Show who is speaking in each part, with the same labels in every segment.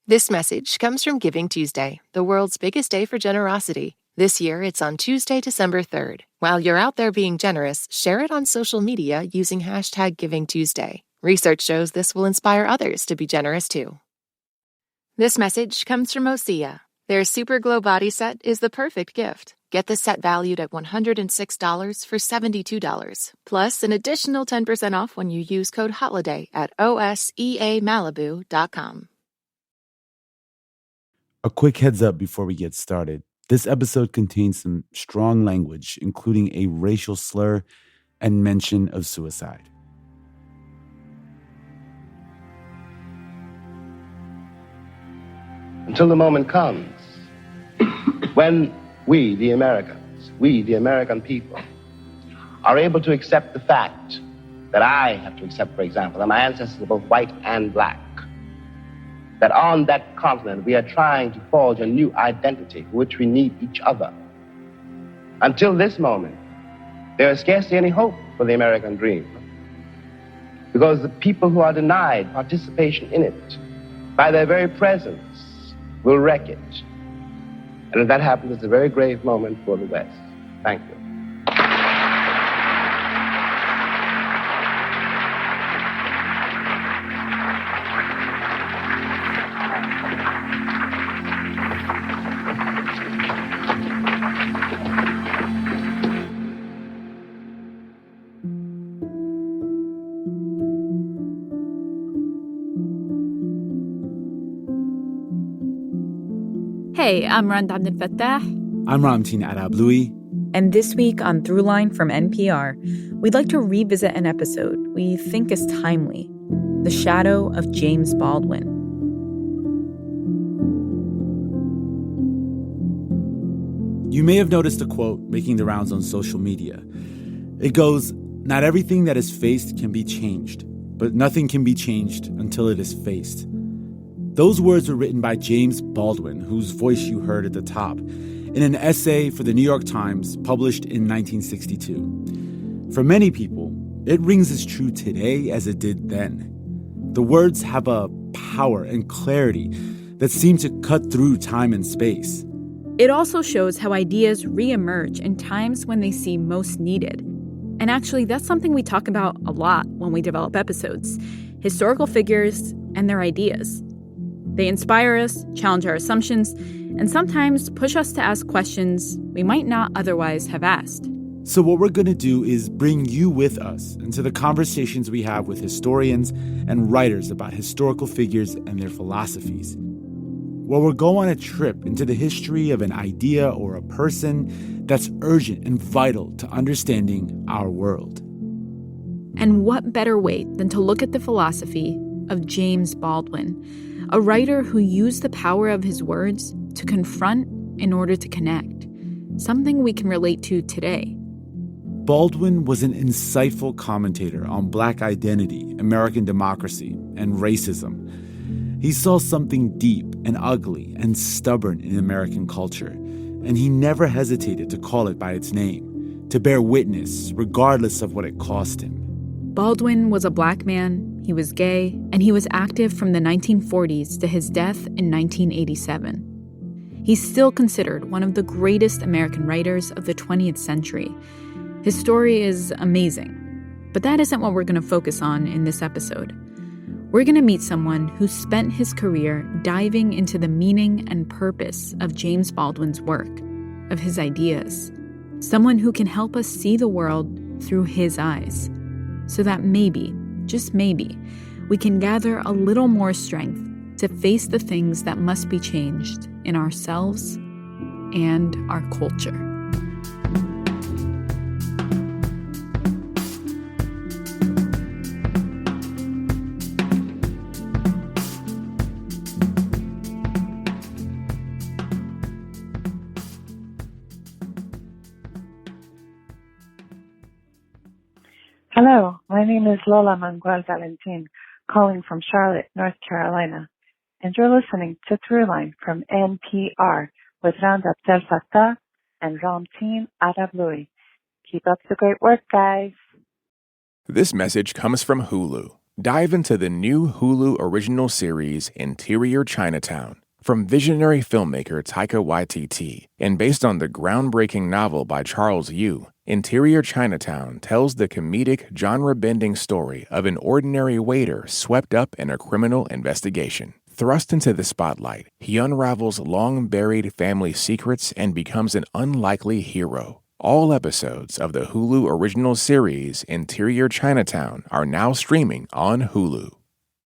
Speaker 1: This message comes from Giving Tuesday, the world's biggest day for generosity. This year, it's on Tuesday, December 3rd. While you're out there being generous, share it on social media using hashtag Giving Tuesday. Research shows this will inspire others to be generous too. This message comes from Osea. Their Super Glow Body Set is the perfect gift. Get the set valued at $106 for $72, plus an additional 10% off when you use code HOLIDAY at OSEAMalibu.com.
Speaker 2: A quick heads up before we get started. This episode contains some strong language, including a racial slur and mention of suicide.
Speaker 3: Until the moment comes when we, the Americans, we, the American people, are able to accept the fact that I have to accept, for example, that my ancestors are both white and black, that on that continent we are trying to forge a new identity for which we need each other. Until this moment, there is scarcely any hope for the American dream, because the people who are denied participation in it, by their very presence, will wreck it. And if that happens, it's a very grave moment for the West. Thank you.
Speaker 4: Hey, I'm Rand Abdel Fattah.
Speaker 2: I'm Ramtin Arablouei.
Speaker 4: And this week on Throughline from NPR, we'd like to revisit an episode we think is timely, The Shadow of James Baldwin.
Speaker 2: You may have noticed a quote making the rounds on social media. It goes, "Not everything that is faced can be changed, but nothing can be changed until it is faced." Those words were written by James Baldwin, whose voice you heard at the top, in an essay for the New York Times published in 1962. For many people, it rings as true today as it did then. The words have a power and clarity that seem to cut through time and space.
Speaker 4: It also shows how ideas reemerge in times when they seem most needed. And actually, that's something we talk about a lot when we develop episodes: historical figures and their ideas. They inspire us, challenge our assumptions, and sometimes push us to ask questions we might not otherwise have asked.
Speaker 2: So what we're going to do is bring you with us into the conversations we have with historians and writers about historical figures and their philosophies. Where we'll go on a trip into the history of an idea or a person that's urgent and vital to understanding our world.
Speaker 4: And what better way than to look at the philosophy of James Baldwin, a writer who used the power of his words to confront in order to connect, something we can relate to today.
Speaker 2: Baldwin was an insightful commentator on Black identity, American democracy, and racism. He saw something deep and ugly and stubborn in American culture, and he never hesitated to call it by its name, to bear witness regardless of what it cost him.
Speaker 4: Baldwin was a Black man, he was gay, and he was active from the 1940s to his death in 1987. He's still considered one of the greatest American writers of the 20th century. His story is amazing, but that isn't what we're going to focus on in this episode. We're going to meet someone who spent his career diving into the meaning and purpose of James Baldwin's work, of his ideas. Someone who can help us see the world through his eyes, so that maybe, just maybe, we can gather a little more strength to face the things that must be changed in ourselves and our culture.
Speaker 5: Hello, my name is Lola Manuel Valentin, calling from Charlotte, North Carolina, and you're listening to Throughline from NPR with Rand Abdel Fattah and Ramtin Arablouei. Keep up the great work, guys.
Speaker 6: This message comes from Hulu. Dive into the new Hulu original series Interior Chinatown from visionary filmmaker Taika Waititi and based on the groundbreaking novel by Charles Yu. Interior Chinatown tells the comedic, genre-bending story of an ordinary waiter swept up in a criminal investigation. Thrust into the spotlight, he unravels long-buried family secrets and becomes an unlikely hero. All episodes of the Hulu original series Interior Chinatown are now streaming on Hulu.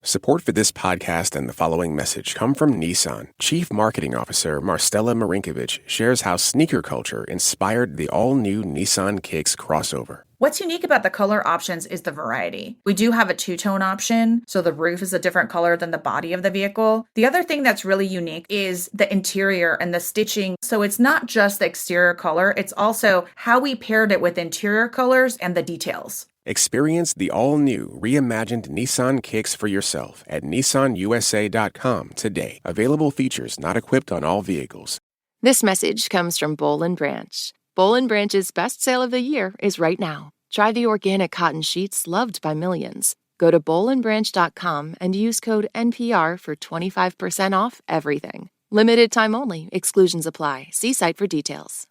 Speaker 6: Support for this podcast and the following message come from Nissan. Chief Marketing Officer Marstella Marinkovic shares how sneaker culture inspired the all-new Nissan Kicks crossover.
Speaker 7: What's unique about the color options is the variety. We do have a two-tone option, so the roof is a different color than the body of the vehicle. The other thing that's really unique is the interior and the stitching. So it's not just the exterior color, it's also how we paired it with interior colors and the details.
Speaker 6: Experience the all-new, reimagined Nissan Kicks for yourself at nissanusa.com today. Available features not equipped on all vehicles.
Speaker 1: This message comes from Boll & Branch. Boll & Branch's best sale of the year is right now. Try the organic cotton sheets loved by millions. Go to bollandbranch.com and use code NPR for 25% off everything. Limited time only. Exclusions apply. See site for details.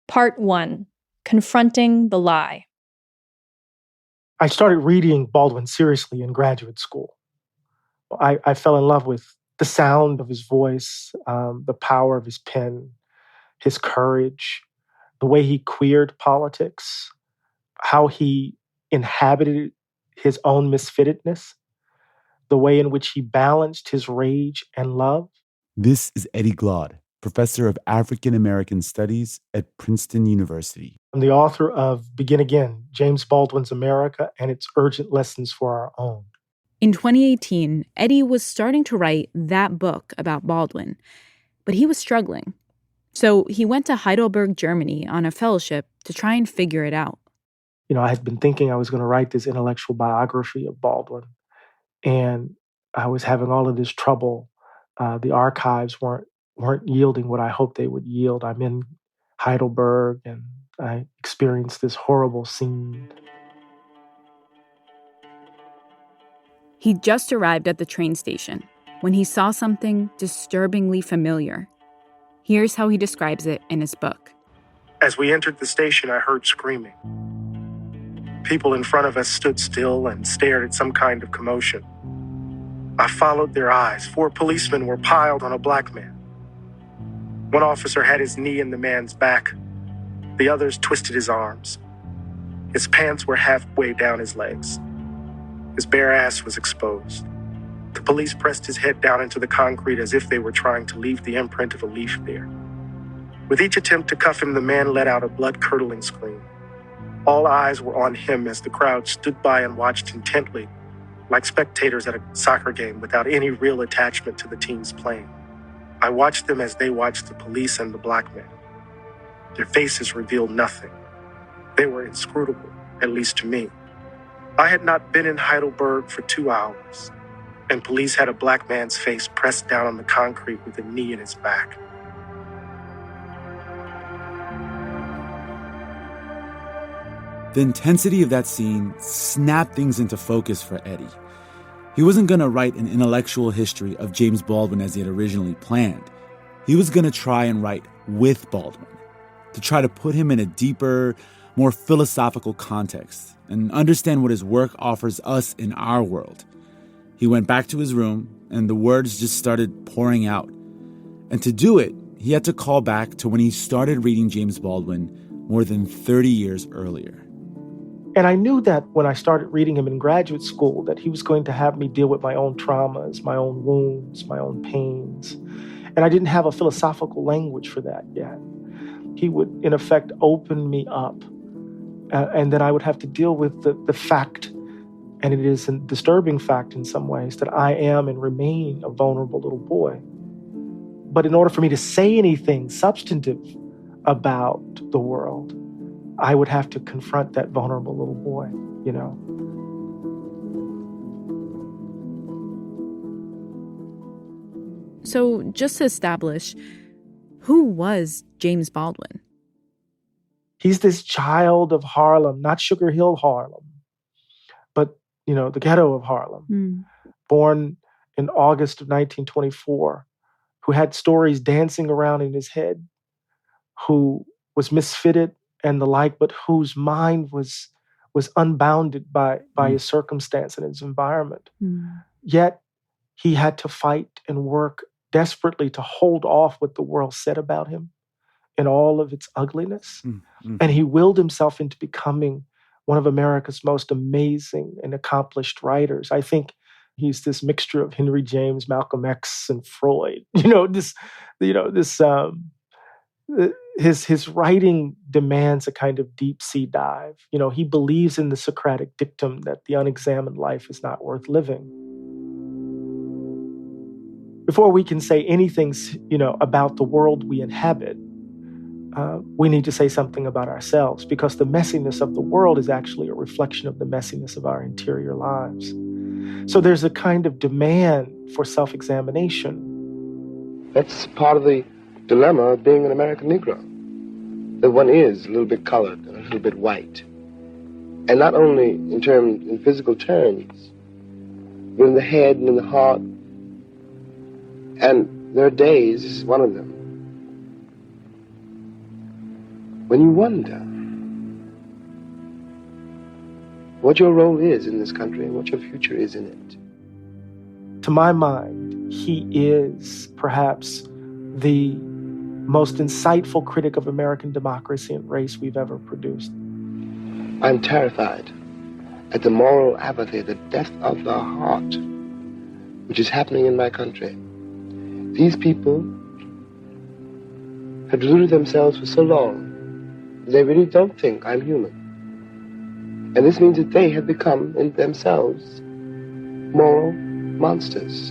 Speaker 8: Part 1. Confronting the Lie.
Speaker 9: I started reading Baldwin seriously in graduate school. I fell in love with the sound of his voice, the power of his pen, his courage, the way he queered politics, how he inhabited his own misfittedness, the way in which he balanced his rage and love.
Speaker 2: This is Eddie Glaude, professor of African American Studies at Princeton University.
Speaker 9: I'm the author of Begin Again, James Baldwin's America and its Urgent Lessons for Our Own.
Speaker 4: In 2018, Eddie was starting to write that book about Baldwin, but he was struggling. So he went to Heidelberg, Germany on a fellowship to try and figure it out.
Speaker 9: I had been thinking I was going to write this intellectual biography of Baldwin, and I was having all of this trouble. The archives weren't yielding what I hoped they would yield. I'm in Heidelberg, and I experienced this horrible scene.
Speaker 4: He just arrived at the train station when he saw something disturbingly familiar. Here's how he describes it in his book.
Speaker 9: As we entered the station, I heard screaming. People in front of us stood still and stared at some kind of commotion. I followed their eyes. 4 policemen were piled on a black man. One officer had his knee in the man's back. The others twisted his arms. His pants were halfway down his legs. His bare ass was exposed. The police pressed his head down into the concrete as if they were trying to leave the imprint of a leaf there. With each attempt to cuff him, the man let out a blood-curdling scream. All eyes were on him as the crowd stood by and watched intently, like spectators at a soccer game without any real attachment to the teams playing. I watched them as they watched the police and the black man. Their faces revealed nothing. They were inscrutable, at least to me. I had not been in Heidelberg for 2 hours, and police had a black man's face pressed down on the concrete with a knee in his back.
Speaker 2: The intensity of that scene snapped things into focus for Eddie. He wasn't going to write an intellectual history of James Baldwin as he had originally planned. He was going to try and write with Baldwin, to try to put him in a deeper, more philosophical context and understand what his work offers us in our world. He went back to his room and the words just started pouring out. And to do it, he had to call back to when he started reading James Baldwin more than 30 years earlier.
Speaker 9: And I knew that when I started reading him in graduate school, that he was going to have me deal with my own traumas, my own wounds, my own pains. And I didn't have a philosophical language for that yet. He would, in effect, open me up. And then I would have to deal with the fact, and it is a disturbing fact in some ways, that I am and remain a vulnerable little boy. But in order for me to say anything substantive about the world, I would have to confront that vulnerable little boy,
Speaker 4: So just to establish, who was James Baldwin?
Speaker 9: He's this child of Harlem, not Sugar Hill Harlem, but the ghetto of Harlem, born in August of 1924, who had stories dancing around in his head, who was misfitted and the like, but whose mind was unbounded by his circumstance and his environment. Yet he had to fight and work desperately to hold off what the world said about him in all of its ugliness. And he willed himself into becoming one of America's most amazing and accomplished writers. I think he's this mixture of Henry James, Malcolm X, and Freud. His writing demands a kind of deep sea dive. He believes in the Socratic dictum that the unexamined life is not worth living. Before we can say anything, about the world we inhabit, we need to say something about ourselves, because the messiness of the world is actually a reflection of the messiness of our interior lives. So there's a kind of demand for self-examination.
Speaker 3: That's part of the dilemma of being an American Negro, that one is a little bit colored and a little bit white. And not only in physical terms, but in the head and in the heart. And there are days, this is one of them, when you wonder what your role is in this country and what your future is in it.
Speaker 9: To my mind, he is perhaps the most insightful critic of American democracy and race we've ever produced.
Speaker 3: I'm terrified at the moral apathy, the death of the heart, which is happening in my country. These people have deluded themselves for so long, they really don't think I'm human. And this means that they have become, in themselves, moral monsters.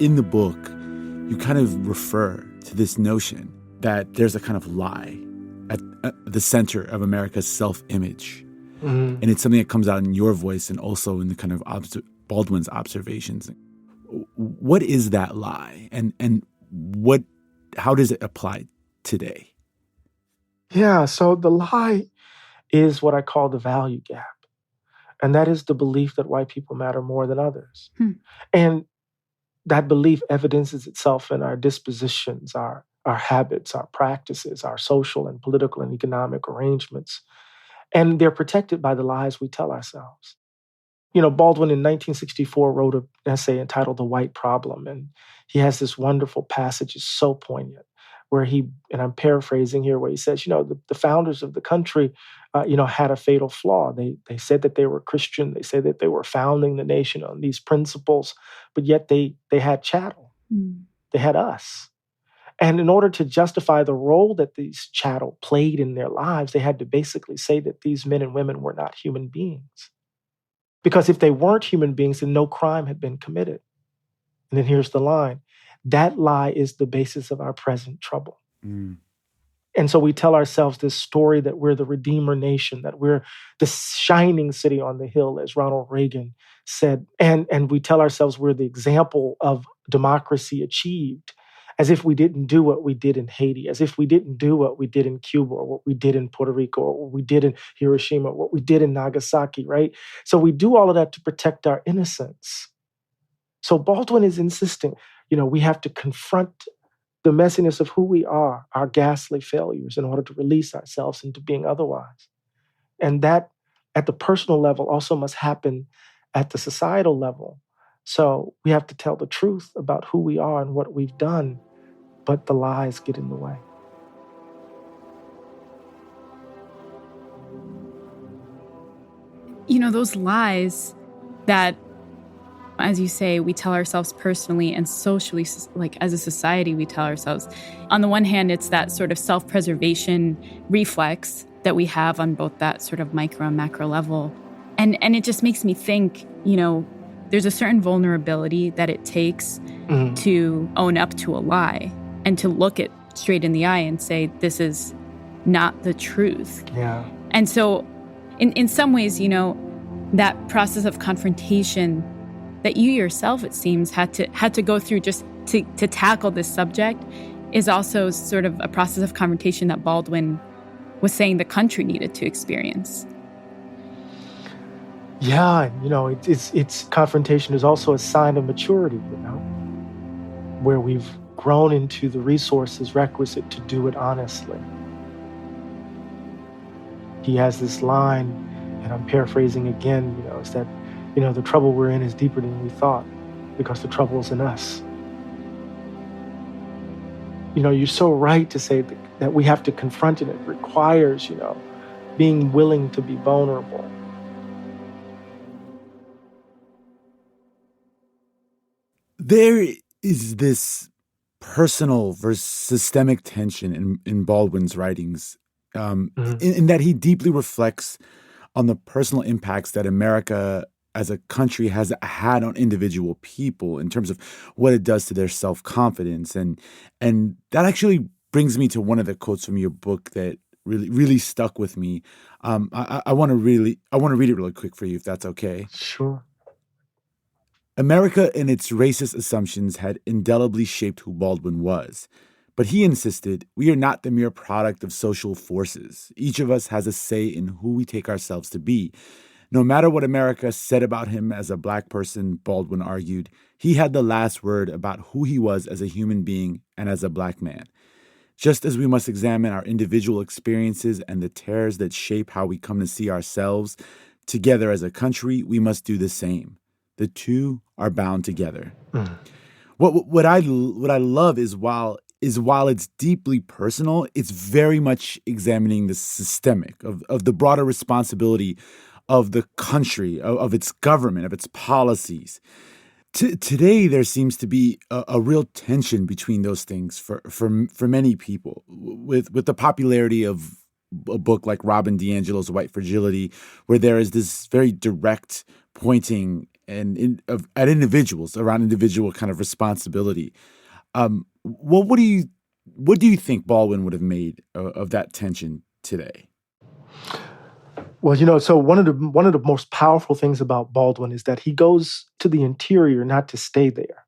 Speaker 2: In the book, you kind of refer to this notion that there's a kind of lie at the center of America's self-image. And it's something that comes out in your voice and also in the kind of Baldwin's observations. What is that lie, and how does it apply today?
Speaker 9: Yeah, so the lie is what I call the value gap. And that is the belief that white people matter more than others. And that belief evidences itself in our dispositions, our habits, our practices, our social and political and economic arrangements. And they're protected by the lies we tell ourselves. Baldwin in 1964 wrote an essay entitled The White Problem. And he has this wonderful passage, it's so poignant, where and I'm paraphrasing here, where he says, the founders of the country, had a fatal flaw. They said that they were Christian. They said that they were founding the nation on these principles, but yet they had chattel. They had us. And in order to justify the role that these chattel played in their lives, they had to basically say that these men and women were not human beings. Because if they weren't human beings, then no crime had been committed. And then here's the line. That lie is the basis of our present trouble. And so we tell ourselves this story that we're the Redeemer nation, that we're the shining city on the hill, as Ronald Reagan said. And we tell ourselves we're the example of democracy achieved, as if we didn't do what we did in Haiti, as if we didn't do what we did in Cuba, or what we did in Puerto Rico, or what we did in Hiroshima, or what we did in Nagasaki, right? So we do all of that to protect our innocence. So Baldwin is insisting, we have to confront the messiness of who we are, our ghastly failures, in order to release ourselves into being otherwise. And that, at the personal level, also must happen at the societal level. So we have to tell the truth about who we are and what we've done, but the lies get in the way.
Speaker 4: Those lies that, as you say, we tell ourselves personally and socially, like as a society, we tell ourselves. On the one hand, it's that sort of self-preservation reflex that we have on both that sort of micro and macro level. And it just makes me think, there's a certain vulnerability that it takes to own up to a lie and to look it straight in the eye and say, this is not the truth.
Speaker 9: Yeah.
Speaker 4: And so in some ways, that process of confrontation that you yourself, it seems, had to go through just to tackle this subject is also sort of a process of confrontation that Baldwin was saying the country needed to experience.
Speaker 9: Yeah, it's confrontation is also a sign of maturity, where we've grown into the resources requisite to do it honestly. He has this line, and I'm paraphrasing again, is that, the trouble we're in is deeper than we thought because the trouble's in us. You're so right to say that we have to confront it. It requires, being willing to be vulnerable.
Speaker 2: There is this personal versus systemic tension in Baldwin's writings, in that he deeply reflects on the personal impacts that America as a country has had on individual people in terms of what it does to their self-confidence. And that actually brings me to one of the quotes from your book that really stuck with me. I want to read it really quick for you, if that's okay.
Speaker 9: Sure.
Speaker 2: America and its racist assumptions had indelibly shaped who Baldwin was. But he insisted, we are not the mere product of social forces. Each of us has a say in who we take ourselves to be. No matter what America said about him as a Black person, Baldwin argued, he had the last word about who he was as a human being and as a Black man. Just as we must examine our individual experiences and the tears that shape how we come to see ourselves together as a country, we must do the same. The two are bound together. What I love is while it's deeply personal, it's very much examining the systemic of the broader responsibility of the country, of its government, of its policies. Today, there seems to be a real tension between those things for many people. With the popularity of a book like Robin DiAngelo's White Fragility, where there is this very direct pointing at individuals around individual kind of responsibility. What do you think Baldwin would have made of that tension today?
Speaker 9: Well, so one of the most powerful things about Baldwin is that he goes to the interior not to stay there,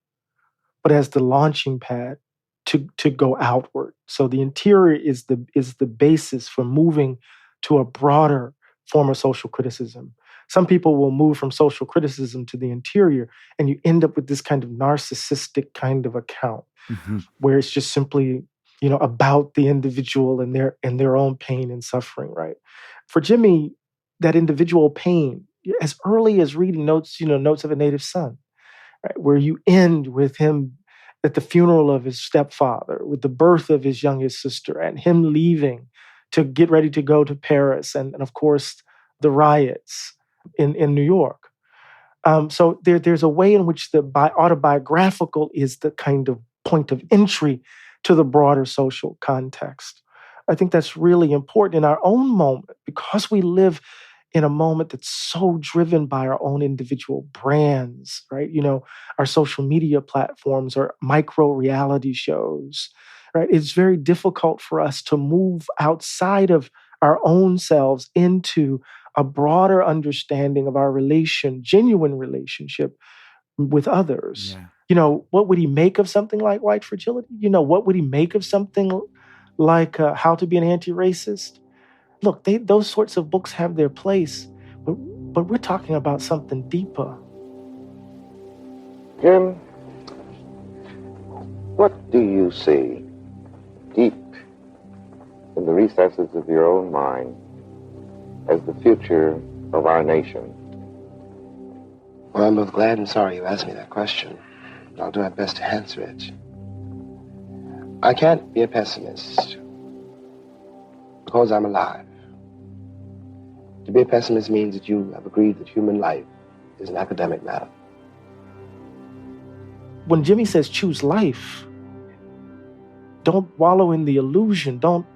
Speaker 9: but as the launching pad to go outward. So the interior is the basis for moving to a broader form of social criticism. Some people will move from social criticism to the interior, and you end up with this kind of narcissistic kind of account, where it's just simply, about the individual and their own pain and suffering, right? For Jimmy, that individual pain, as early as reading Notes of a Native Son, right, where you end with him at the funeral of his stepfather, with the birth of his youngest sister, and him leaving to get ready to go to Paris, and of course, the riots in New York. So there's a way in which the autobiographical is the kind of point of entry to the broader social context. I think that's really important in our own moment, because we live in a moment that's so driven by our own individual brands, right? Our social media platforms, our micro reality shows, right? It's very difficult for us to move outside of our own selves into a broader understanding of our genuine relationship with others.
Speaker 2: Yeah.
Speaker 9: What would he make of something like White Fragility? What would he make of something like How to Be an Anti-Racist? Look, those sorts of books have their place, but we're talking about something deeper.
Speaker 10: Jim, what do you see deep in the recesses of your own mind as the future of our nation?
Speaker 3: Well, I'm both glad and sorry you asked me that question. I'll do my best to answer it. I can't be a pessimist because I'm alive. To be a pessimist means that you have agreed that human life is an academic matter.
Speaker 9: When Jimmy says choose life, don't wallow in the illusion. Don't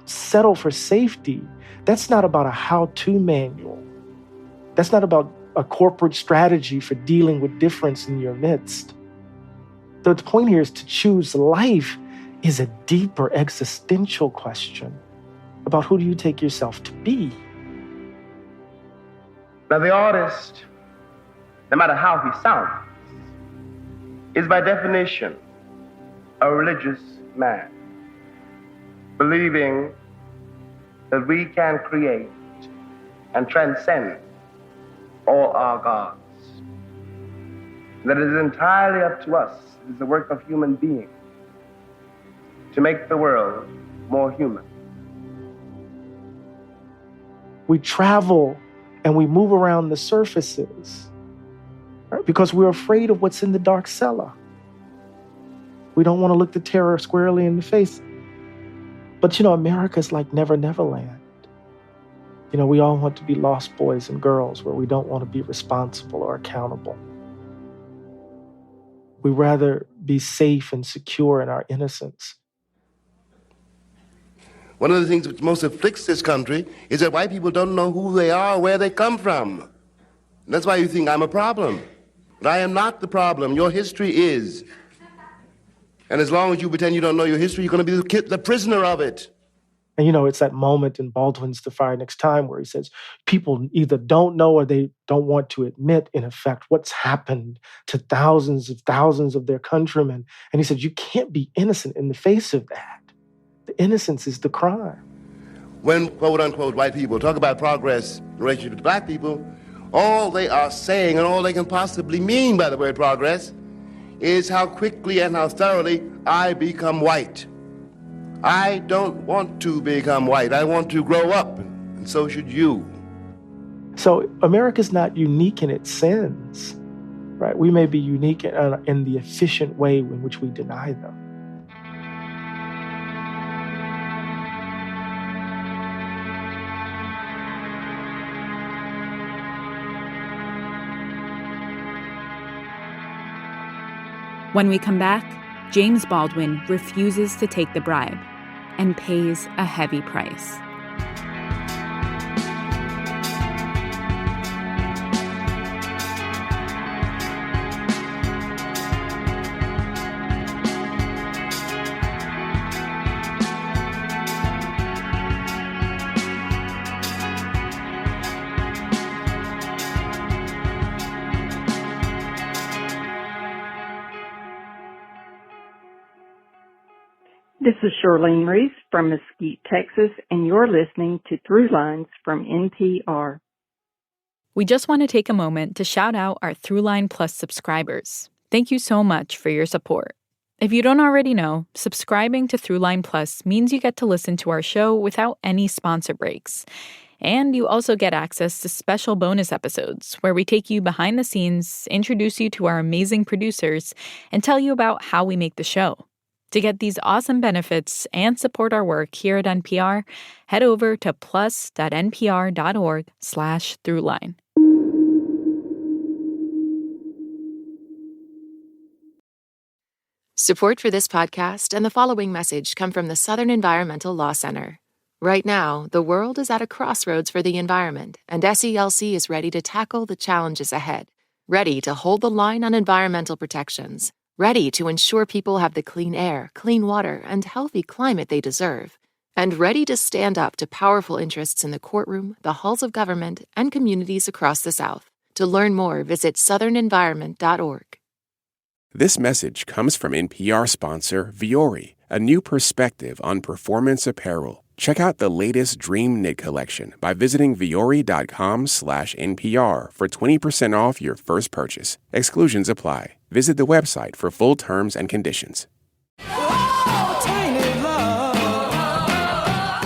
Speaker 9: settle for safety. That's not about a how-to manual. That's not about a corporate strategy for dealing with difference in your midst. The point here is to choose life is a deeper existential question about who do you take yourself to be.
Speaker 3: Now, the artist, no matter how he sounds, is by definition a religious man, believing that we can create and transcend all our gods. That it is entirely up to us, it is the work of human beings, to make the world more human.
Speaker 11: We travel and we move around the surfaces, right? Because we're afraid of what's in the dark cellar. We don't want to look the terror squarely in the face. But, America's like Never Land. We all want to be lost boys and girls where we don't want to be responsible or accountable. We rather be safe and secure in our innocence.
Speaker 3: One of the things which most afflicts this country is that white people don't know who they are or where they come from. And that's why you think I'm a problem. But I am not the problem. Your history is. And as long as you pretend you don't know your history, you're going to be the prisoner of it.
Speaker 11: And, it's that moment in Baldwin's The Fire Next Time where he says, people either don't know or they don't want to admit, in effect, what's happened to thousands of their countrymen. And he said, you can't be innocent in the face of that. The innocence is the crime.
Speaker 3: When, quote unquote, white people talk about progress in relationship to black people, all they are saying and all they can possibly mean by the word progress is how quickly and how thoroughly I become white. I don't want to become white. I want to grow up, and so should you.
Speaker 11: So America's not unique in its sins, right? We may be unique in the efficient way in which we deny them.
Speaker 4: When we come back, James Baldwin refuses to take the bribe and pays a heavy price.
Speaker 12: This is Charlene Reese from Mesquite, Texas, and you're listening to Throughline from NPR.
Speaker 4: We just want to take a moment to shout out our Throughline Plus subscribers. Thank you so much for your support. If you don't already know, subscribing to Throughline Plus means you get to listen to our show without any sponsor breaks. And you also get access to special bonus episodes where we take you behind the scenes, introduce you to our amazing producers, and tell you about how we make the show. To get these awesome benefits and support our work here at NPR, head over to plus.npr.org/throughline.
Speaker 1: Support for this podcast and the following message come from the Southern Environmental Law Center. Right now, the world is at a crossroads for the environment, and SELC is ready to tackle the challenges ahead. Ready to hold the line on environmental protections. Ready to ensure people have the clean air, clean water, and healthy climate they deserve. And ready to stand up to powerful interests in the courtroom, the halls of government, and communities across the South. To learn more, visit southernenvironment.org.
Speaker 6: This message comes from NPR sponsor Vuori, a new perspective on performance apparel. Check out the latest Dream Knit collection by visiting vuori.com/NPR for 20% off your first purchase. Exclusions apply. Visit the website for full terms and conditions.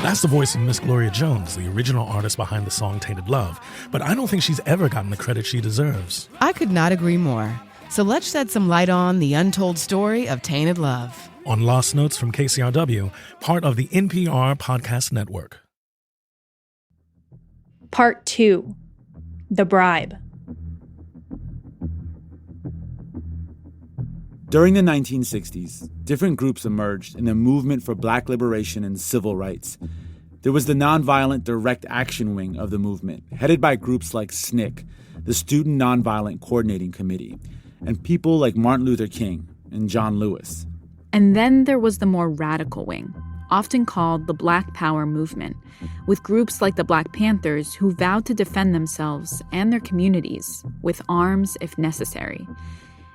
Speaker 13: That's the voice of Miss Gloria Jones, the original artist behind the song Tainted Love. But I don't think she's ever gotten the credit she deserves.
Speaker 14: I could not agree more. So let's shed some light on the untold story of Tainted Love.
Speaker 13: On Lost Notes from KCRW, part of the NPR Podcast Network.
Speaker 8: Part 2. The Bribe.
Speaker 2: During the 1960s, different groups emerged in the movement for black liberation and civil rights. There was the Nonviolent Direct Action Wing of the movement, headed by groups like SNCC, the Student Nonviolent Coordinating Committee, and people like Martin Luther King and John Lewis.
Speaker 4: And then there was the more radical wing, often called the Black Power movement, with groups like the Black Panthers who vowed to defend themselves and their communities with arms if necessary.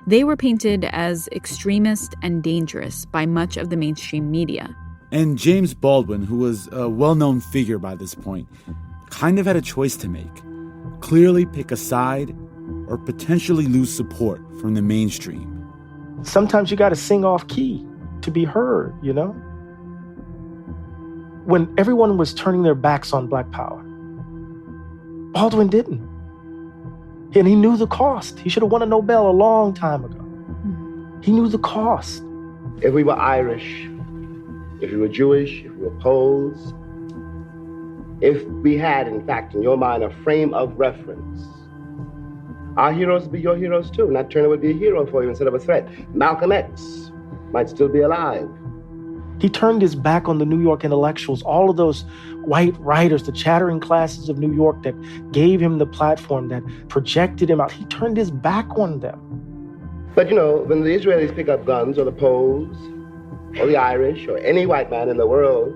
Speaker 4: They were painted as extremist and dangerous by much of the mainstream media.
Speaker 2: And James Baldwin, who was a well-known figure by this point, kind of had a choice to make. Clearly pick a side or potentially lose support from the mainstream.
Speaker 11: Sometimes you got to sing off key to be heard, you know? When everyone was turning their backs on Black Power, Baldwin didn't. And he knew the cost. He should have won a Nobel a long time ago. He knew the cost.
Speaker 3: If we were Irish, if we were Jewish, if we were Poles, if we had, in fact, in your mind, a frame of reference, our heroes would be your heroes too. Nat Turner would be a hero for you instead of a threat. Malcolm X might still be alive.
Speaker 11: He turned his back on the New York intellectuals, all of those white writers, the chattering classes of New York that gave him the platform, that projected him out. He turned his back on them.
Speaker 3: But, you know, when the Israelis pick up guns, or the Poles, or the Irish, or any white man in the world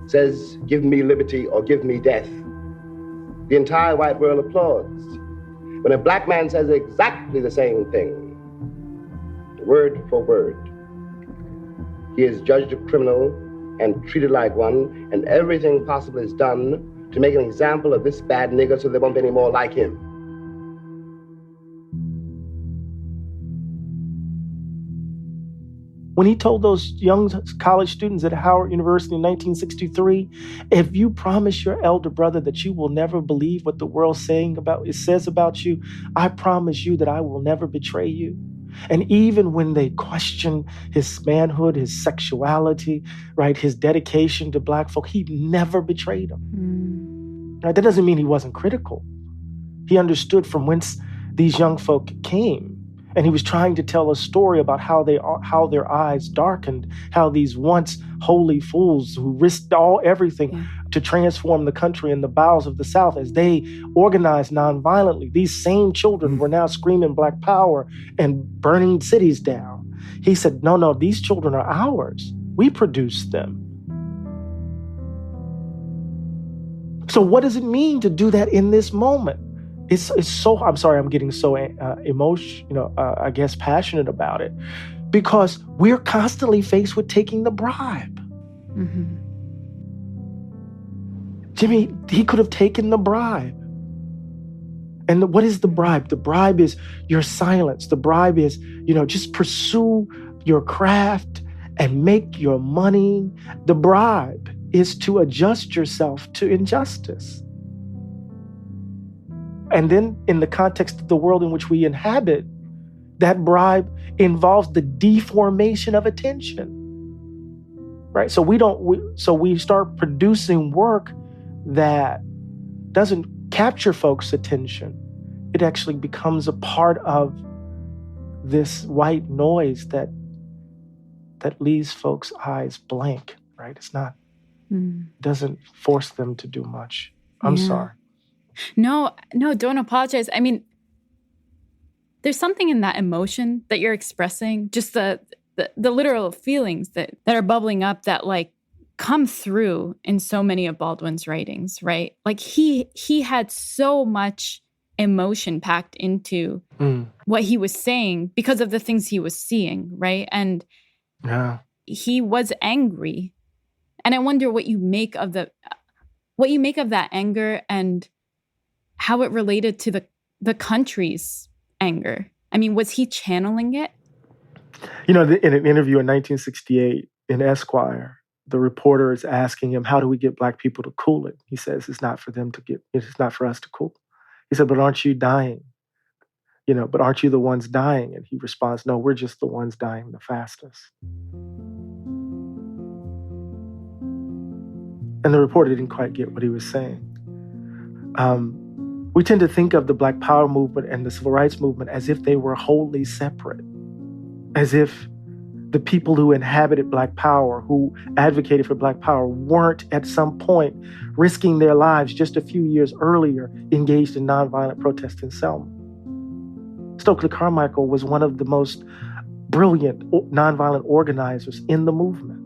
Speaker 3: says, give me liberty or give me death, the entire white world applauds. When a black man says exactly the same thing, word for word, he is judged a criminal and treated like one, and everything possible is done to make an example of this bad nigger so there won't be any more like him.
Speaker 11: When he told those young college students at Howard University in 1963, if you promise your elder brother that you will never believe what the world says about you, I promise you that I will never betray you. And even when they questioned his manhood, his sexuality, right, his dedication to black folk, he never betrayed them. Right, that doesn't mean he wasn't critical. He understood from whence these young folk came. And he was trying to tell a story about how their eyes darkened, how these once holy fools who risked everything to transform the country in the bowels of the South, as they organized nonviolently, these same children were now screaming Black Power and burning cities down. He said, no, these children are ours. We produced them. So what does it mean to do that in this moment? It's so, I'm sorry, I'm getting so I guess passionate about it, because we're constantly faced with taking the bribe. Mm-hmm. Jimmy, he could have taken the bribe. And what is the bribe? The bribe is your silence. The bribe is, just pursue your craft and make your money. The bribe is to adjust yourself to injustice. And then in the context of the world in which we inhabit, that bribe involves the deformation of attention, right? So we start producing work that doesn't capture folks' attention. It actually becomes a part of this white noise that leaves folks' eyes blank, right? It's not, doesn't force them to do much. I'm sorry.
Speaker 4: No, don't apologize. I mean, there's something in that emotion that you're expressing, just the literal feelings that are bubbling up that like come through in so many of Baldwin's writings, right? Like he had so much emotion packed into what he was saying because of the things he was seeing, right? And he was angry. And I wonder what you make of that anger and how it related to the country's anger. I mean, was he channeling it?
Speaker 11: In an interview in 1968 in Esquire, the reporter is asking him, how do we get black people to cool it? He says, it's not for us to cool. He said, but aren't you dying? But aren't you the ones dying? And he responds, no, we're just the ones dying the fastest. And the reporter didn't quite get what he was saying. We tend to think of the Black Power movement and the Civil Rights movement as if they were wholly separate, as if the people who inhabited Black Power, who advocated for Black Power, weren't at some point risking their lives just a few years earlier engaged in nonviolent protest in Selma. Stokely Carmichael was one of the most brilliant nonviolent organizers in the movement.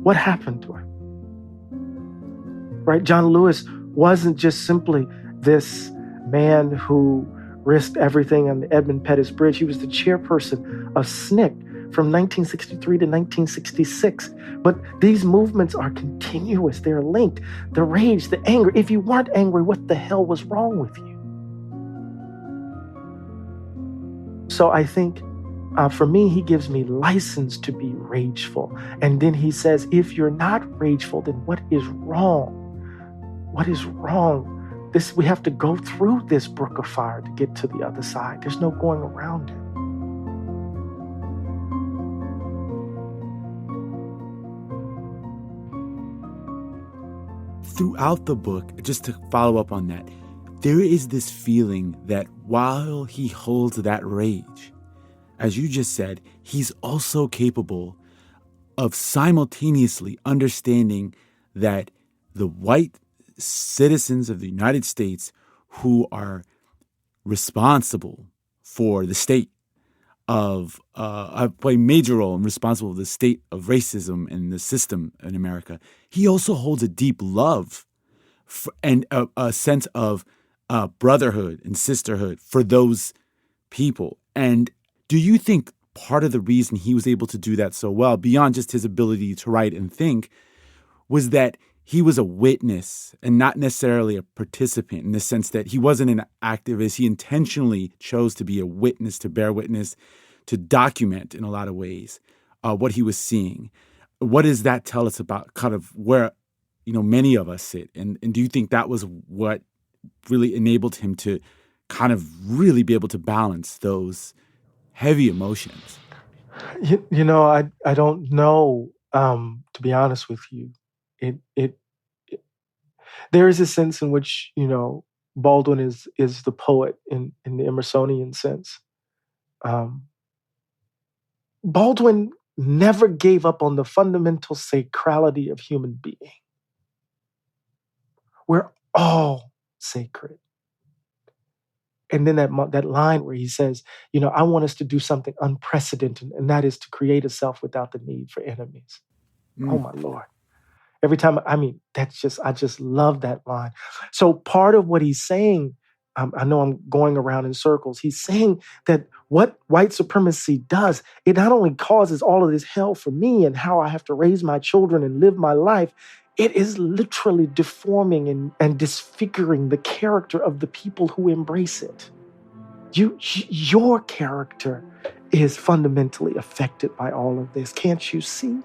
Speaker 11: What happened to him? Right? John Lewis wasn't just simply this man who risked everything on the Edmund Pettus Bridge. He was the chairperson of SNCC, from 1963 to 1966. But these movements are continuous. They're linked. The rage, the anger. If you weren't angry, what the hell was wrong with you? So I think for me, he gives me license to be rageful. And then he says, if you're not rageful, then what is wrong? What is wrong? We have to go through this brook of fire to get to the other side. There's no going around it.
Speaker 2: Throughout the book, just to follow up on that, there is this feeling that while he holds that rage, as you just said, he's also capable of simultaneously understanding that the white citizens of the United States who are responsible for the state of, play a major role and responsible for the state of racism and the system in America, he also holds a deep love and a sense of brotherhood and sisterhood for those people. And do you think part of the reason he was able to do that so well, beyond just his ability to write and think, was that he was a witness and not necessarily a participant, in the sense that he wasn't an activist. He intentionally chose to be a witness, to bear witness, to document in a lot of ways what he was seeing. What does that tell us about kind of where, many of us sit? And do you think that was what really enabled him to kind of really be able to balance those heavy emotions?
Speaker 11: I don't know, to be honest with you. There is a sense in which, Baldwin is the poet in the Emersonian sense. Baldwin never gave up on the fundamental sacrality of human being. We're all sacred. And then that line where he says, I want us to do something unprecedented, and that is to create a self without the need for enemies. Mm-hmm. Oh, my Lord. Every time, I just love that line. So part of what he's saying, I know I'm going around in circles. He's saying that what white supremacy does, it not only causes all of this hell for me and how I have to raise my children and live my life, it is literally deforming and disfiguring the character of the people who embrace it. Your character is fundamentally affected by all of this. Can't you see?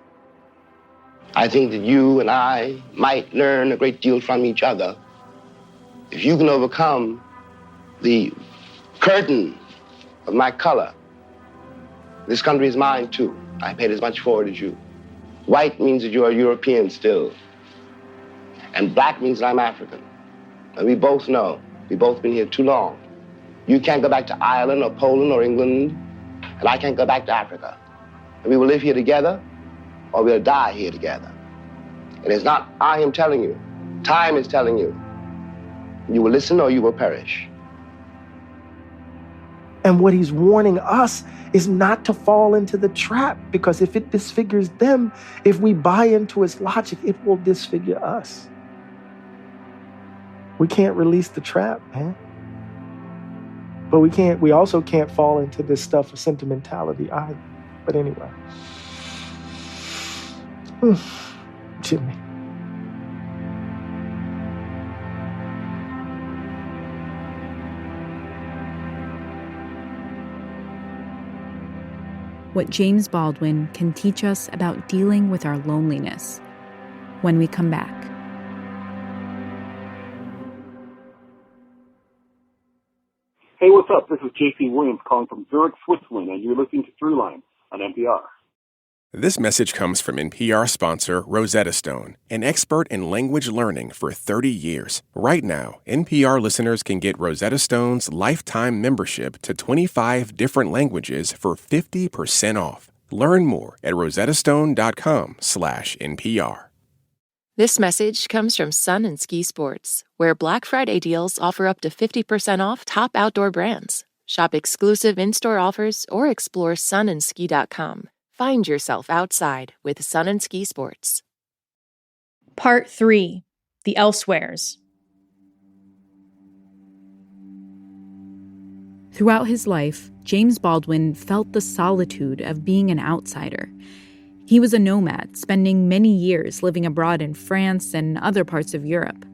Speaker 3: I think that you and I might learn a great deal from each other if you can overcome the curtain of my color. This country is mine, too. I paid as much for it as you. White means that you are European still. And black means that I'm African. And we both know, we've both been here too long. You can't go back to Ireland or Poland or England, and I can't go back to Africa. And we will live here together, or we'll die here together. And it's not I am telling you. Time is telling you. You will listen or you will perish.
Speaker 11: And what he's warning us is not to fall into the trap, because if it disfigures them, if we buy into his logic, it will disfigure us. We can't release the trap, man. But we also can't fall into this stuff of sentimentality either. But anyway. Jimmy.
Speaker 4: What James Baldwin can teach us about dealing with our loneliness, when we come back.
Speaker 15: Hey, what's up? This is J.P. Williams calling from Zurich, Switzerland, and you're listening to Throughline on NPR.
Speaker 6: This message comes from NPR sponsor Rosetta Stone, an expert in language learning for 30 years. Right now, NPR listeners can get Rosetta Stone's lifetime membership to 25 different languages for 50% off. Learn more at rosettastone.com/NPR.
Speaker 1: This message comes from Sun and Ski Sports, where Black Friday deals offer up to 50% off top outdoor brands. Shop exclusive in-store offers or explore sunandski.com. Find yourself outside with Sun and Ski Sports.
Speaker 8: Part 3. The Elsewheres.
Speaker 4: Throughout his life, James Baldwin felt the solitude of being an outsider. He was a nomad, spending many years living abroad in France and other parts of Europe.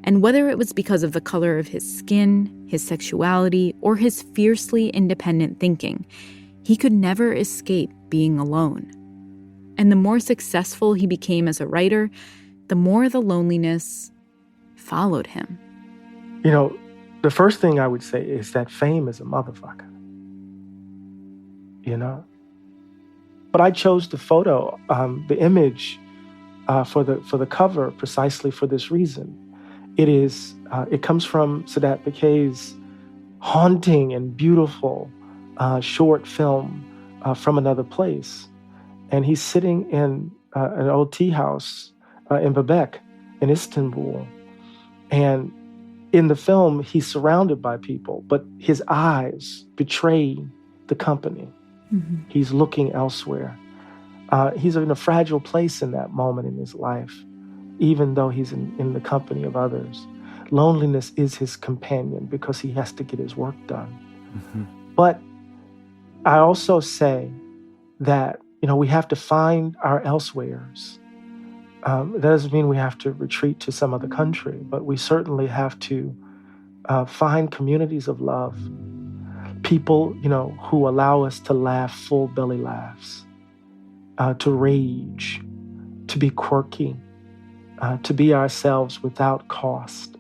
Speaker 4: And whether it was because of the color of his skin, his sexuality, or his fiercely independent thinking, he could never escape being alone. And the more successful he became as a writer, the more the loneliness followed him.
Speaker 11: You know, the first thing I would say is that fame is a motherfucker. You know? But I chose the photo, the image for the cover precisely for this reason. It comes from Sadat Bikai's haunting and beautiful short film, From Another Place. And he's sitting in an old tea house in Bebek in Istanbul. And in the film, he's surrounded by people, but his eyes betray the company. Mm-hmm. He's looking elsewhere. He's in a fragile place in that moment in his life, even though he's in the company of others. Loneliness is his companion because he has to get his work done. Mm-hmm. But I also say that, you know, we have to find our elsewheres. That doesn't mean we have to retreat to some other country, but we certainly have to find communities of love. People, you know, who allow us to laugh full belly laughs, to rage, to be quirky, to be ourselves without cost.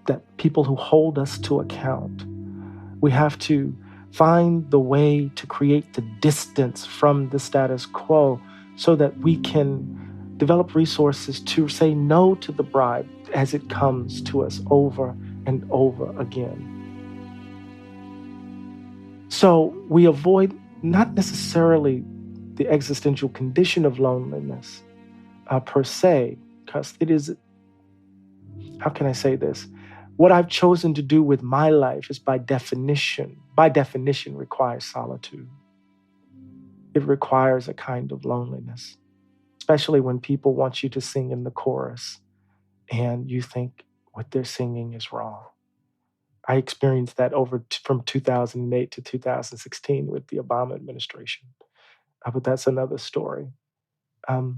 Speaker 11: That people who hold us to account. We have to find the way to create the distance from the status quo so that we can develop resources to say no to the bribe as it comes to us over and over again. So we avoid not necessarily the existential condition of loneliness per se, because it is, how can I say this? What I've chosen to do with my life is by definition requires solitude. It requires a kind of loneliness, especially when people want you to sing in the chorus and you think what they're singing is wrong. I experienced that from 2008 to 2016 with the Obama administration. But that's another story.
Speaker 2: Tell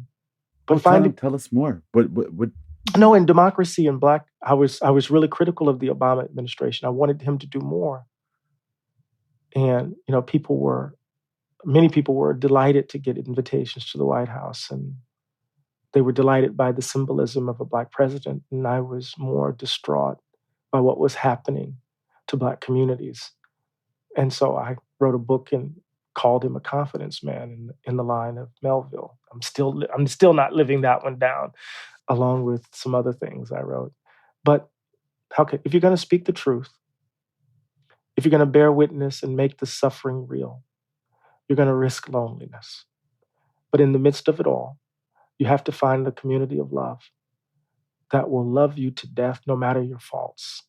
Speaker 2: us more. What?
Speaker 11: No, in democracy and Black, I was really critical of the Obama administration. I wanted him to do more. And, you know, many people were delighted to get invitations to the White House, and they were delighted by the symbolism of a Black president. And I was more distraught by what was happening to Black communities. And so I wrote a book and called him a confidence man in the line of Melville. I'm still not living that one down, along with some other things I wrote. But if you're going to speak the truth, if you're going to bear witness and make the suffering real, you're going to risk loneliness. But in the midst of it all, you have to find the community of love that will love you to death no matter your faults,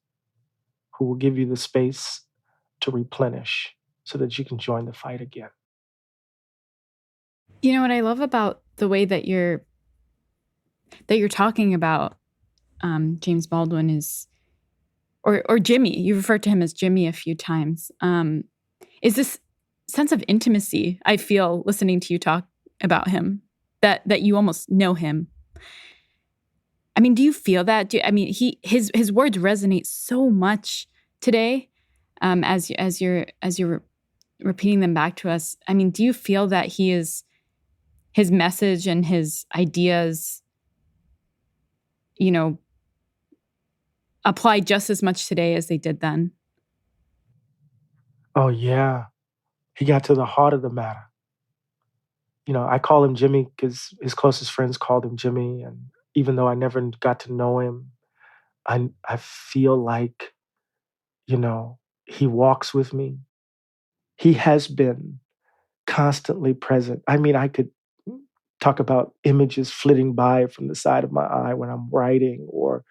Speaker 11: who will give you the space to replenish so that you can join the fight again.
Speaker 4: You know what I love about the way that you're talking about James Baldwin is, or Jimmy, you referred to him as Jimmy a few times, is this sense of intimacy I feel listening to you talk about him, that you almost know him. I mean, do you feel that? His words resonate so much today, as you're repeating them back to us. I mean, do you feel that his message and his ideas, you know, apply just as much today as they did then?
Speaker 11: Oh, yeah. He got to the heart of the matter. You know, I call him Jimmy because his closest friends called him Jimmy. And even though I never got to know him, I feel like, you know, he walks with me. He has been constantly present. I mean, I could talk about images flitting by from the side of my eye when I'm writing, or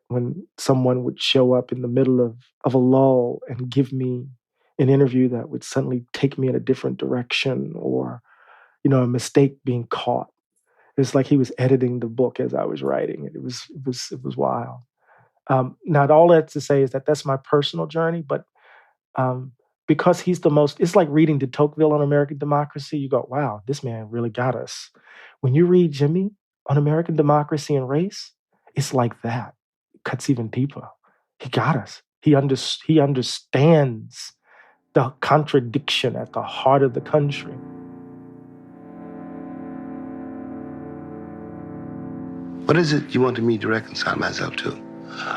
Speaker 11: when someone would show up in the middle of a lull and give me an interview that would suddenly take me in a different direction, or, you know, a mistake being caught. It's like he was editing the book as I was writing it. It was wild. Now, all that to say is that that's my personal journey, but because he's the most, it's like reading de Tocqueville on American democracy. You go, wow, this man really got us. When you read Jimmy on American democracy and race, it's like that. It cuts even deeper. He got us. He understands the contradiction at the heart of the country.
Speaker 3: What is it you wanted me to reconcile myself to?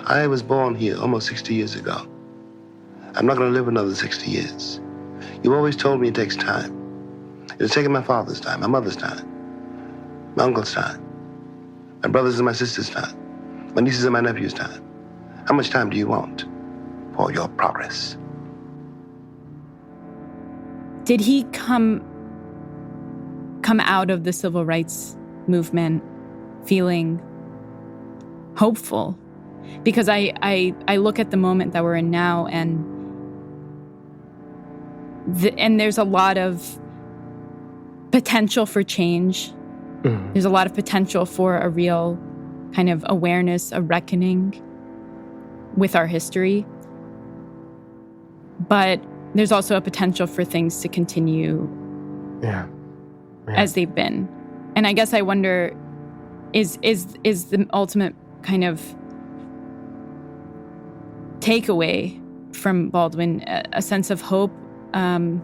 Speaker 3: I was born here almost 60 years ago. I'm not going to live another 60 years. You've always told me it takes time. It's taken my father's time, my mother's time, my uncle's time, my brother's and my sister's time, my nieces and my nephew's time. How much time do you want for your progress?
Speaker 4: Did he come out of the civil rights movement feeling hopeful? Because I look at the moment that we're in now, and there's a lot of potential for change. Mm. There's a lot of potential for a real kind of awareness, a reckoning with our history. But there's also a potential for things to continue as they've been. And I guess I wonder, is the ultimate kind of takeaway from Baldwin a sense of hope in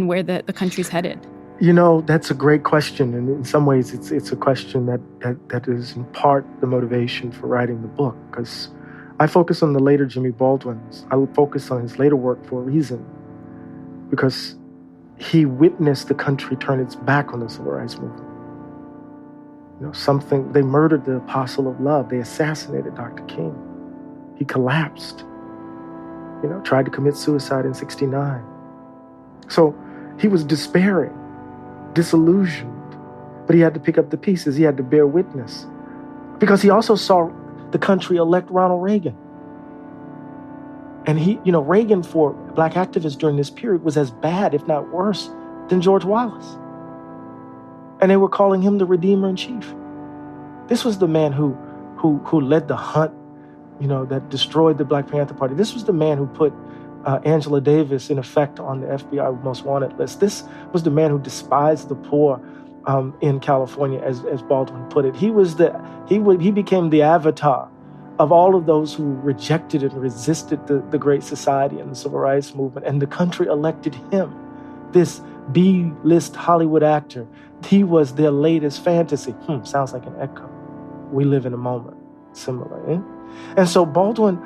Speaker 4: where the country's headed?
Speaker 11: You know, that's a great question, and in some ways it's a question that is in part the motivation for writing the book, because I focus on the later Jimmy Baldwins. I focus on his later work for a reason, because he witnessed the country turn its back on the civil rights movement. You know, they murdered the apostle of love. They assassinated Dr. King. He collapsed, tried to commit suicide in 1969. So he was despairing, disillusioned, but he had to pick up the pieces. He had to bear witness, because he also saw the country elect Ronald Reagan. And Reagan for black activists during this period was as bad, if not worse, than George Wallace. And they were calling him the Redeemer in Chief. This was the man who led the hunt, that destroyed the Black Panther Party. This was the man who put Angela Davis in effect on the FBI Most Wanted list. This was the man who despised the poor in California, as Baldwin put it. He became the avatar of all of those who rejected and resisted the Great Society and the Civil Rights Movement, and the country elected him, this B-list Hollywood actor. He was their latest fantasy. Sounds like an echo. We live in a moment similar. And so Baldwin,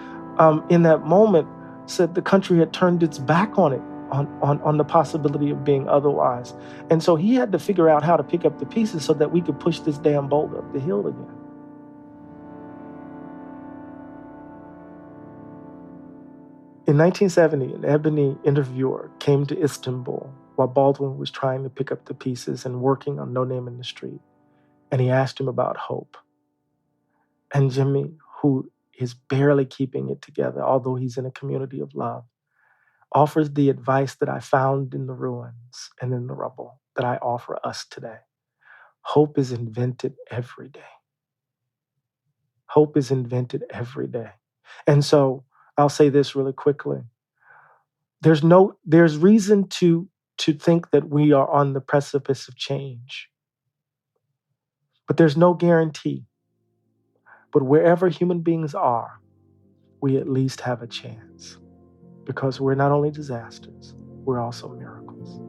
Speaker 11: in that moment, said the country had turned its back on it, on the possibility of being otherwise. And so he had to figure out how to pick up the pieces so that we could push this damn boulder up the hill again. In 1970, an Ebony interviewer came to Istanbul while Baldwin was trying to pick up the pieces and working on No Name in the Street. And he asked him about hope. And Jimmy, who is barely keeping it together, although he's in a community of love, offers the advice that I found in the ruins and in the rubble that I offer us today. Hope is invented every day. Hope is invented every day. And so I'll say this really quickly. There's reason to think that we are on the precipice of change. But there's no guarantee. But wherever human beings are, we at least have a chance. Because we're not only disasters, we're also miracles.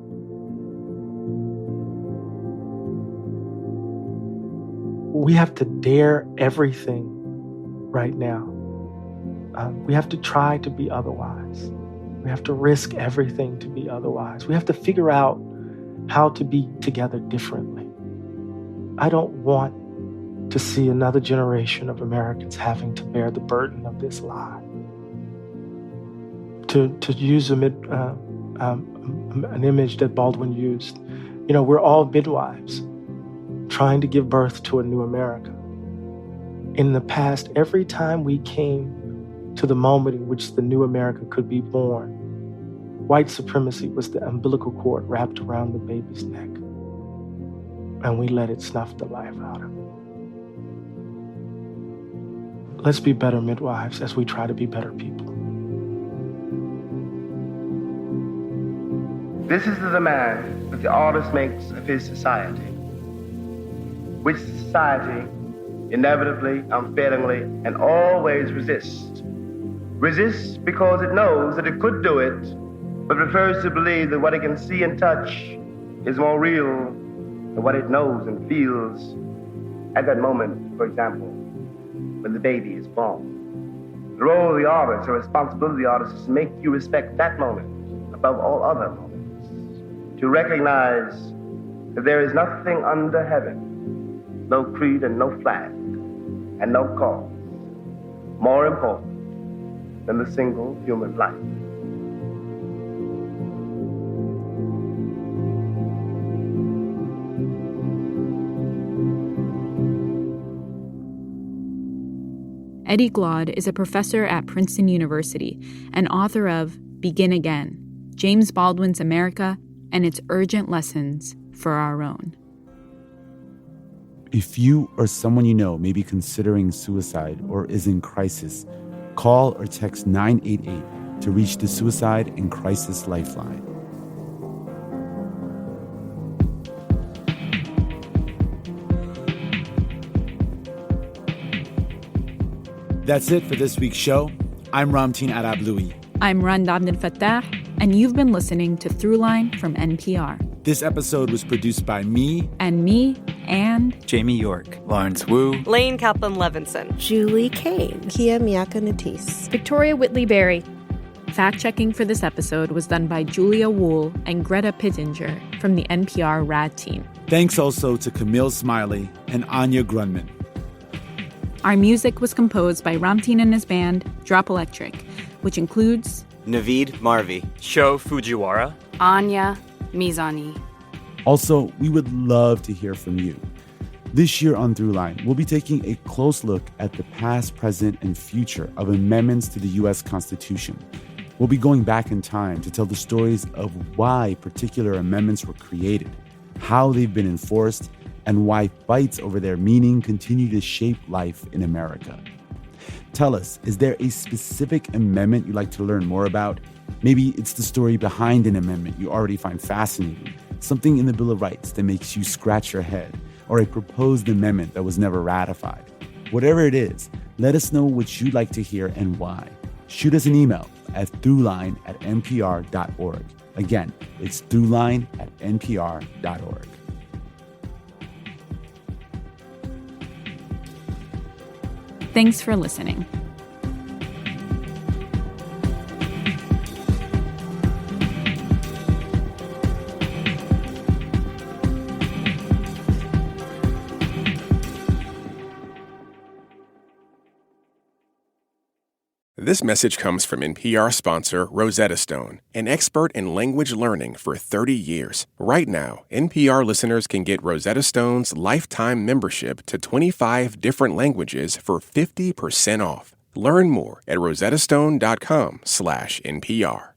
Speaker 11: We have to dare everything right now. We have to try to be otherwise. We have to risk everything to be otherwise. We have to figure out how to be together differently. I don't want to see another generation of Americans having to bear the burden of this lie. To use an image that Baldwin used, we're all midwives trying to give birth to a new America. In the past, every time we came to the moment in which the new America could be born, white supremacy was the umbilical cord wrapped around the baby's neck, and we let it snuff the life out of it. Let's be better midwives as we try to be better people.
Speaker 3: This is the demand that the artist makes of his society, which society inevitably, unfailingly, and always resists. Resists because it knows that it could do it, but prefers to believe that what it can see and touch is more real than what it knows and feels at that moment, for example, when the baby is born. The role of the artist, or responsibility of the artist, is to make you respect that moment above all other moments. To recognize that there is nothing under heaven, no creed and no flag, and no cause, more important than the single human life.
Speaker 4: Eddie Glaude is a professor at Princeton University and author of Begin Again, James Baldwin's America and its urgent lessons for our own.
Speaker 2: If you or someone you know may be considering suicide or is in crisis, call or text 988 to reach the Suicide and Crisis Lifeline. That's it for this week's show. I'm Ramtin Arablouei.
Speaker 4: I'm Rand Abdel Fattah, and you've been listening to Throughline from NPR.
Speaker 2: This episode was produced by me.
Speaker 4: And me, and
Speaker 16: Jamie York, Lawrence Wu,
Speaker 17: Lane Kaplan-Levinson,
Speaker 18: Julie Kane, Kia Miaka Natisse,
Speaker 8: Victoria Whitley-Berry.
Speaker 4: Fact-checking for this episode was done by Julia Wool and Greta Pittenger from the NPR RAD team.
Speaker 2: Thanks also to Camille Smiley and Anya Grunman.
Speaker 4: Our music was composed by Ramtin and his band, Drop Electric, which includes
Speaker 16: Naveed Marvi,
Speaker 17: Sho Fujiwara,
Speaker 19: Anya Mizani.
Speaker 2: Also, we would love to hear from you. This year on Throughline, we'll be taking a close look at the past, present, and future of amendments to the U.S. Constitution. We'll be going back in time to tell the stories of why particular amendments were created, how they've been enforced, and why fights over their meaning continue to shape life in America. Tell us, is there a specific amendment you'd like to learn more about? Maybe it's the story behind an amendment you already find fascinating, something in the Bill of Rights that makes you scratch your head, or a proposed amendment that was never ratified. Whatever it is, let us know what you'd like to hear and why. Shoot us an email at throughline@npr.org. Again, it's throughline@npr.org.
Speaker 4: Thanks for listening.
Speaker 6: This message comes from NPR sponsor Rosetta Stone, an expert in language learning for 30 years. Right now, NPR listeners can get Rosetta Stone's lifetime membership to 25 different languages for 50% off. Learn more at rosettastone.com/NPR.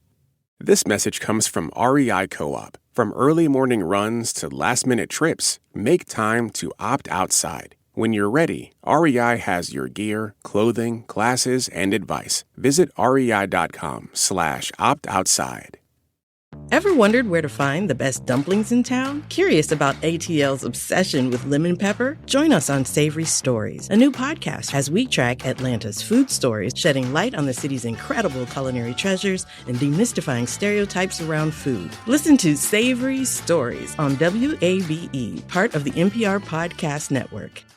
Speaker 6: This message comes from REI Co-op. From early morning runs to last-minute trips, make time to opt outside. When you're ready, REI has your gear, clothing, classes, and advice. Visit rei.com/opt-outside.
Speaker 20: Ever wondered where to find the best dumplings in town? Curious about ATL's obsession with lemon pepper? Join us on Savory Stories, a new podcast as we track Atlanta's food stories, shedding light on the city's incredible culinary treasures and demystifying stereotypes around food. Listen to Savory Stories on WABE, part of the NPR Podcast Network.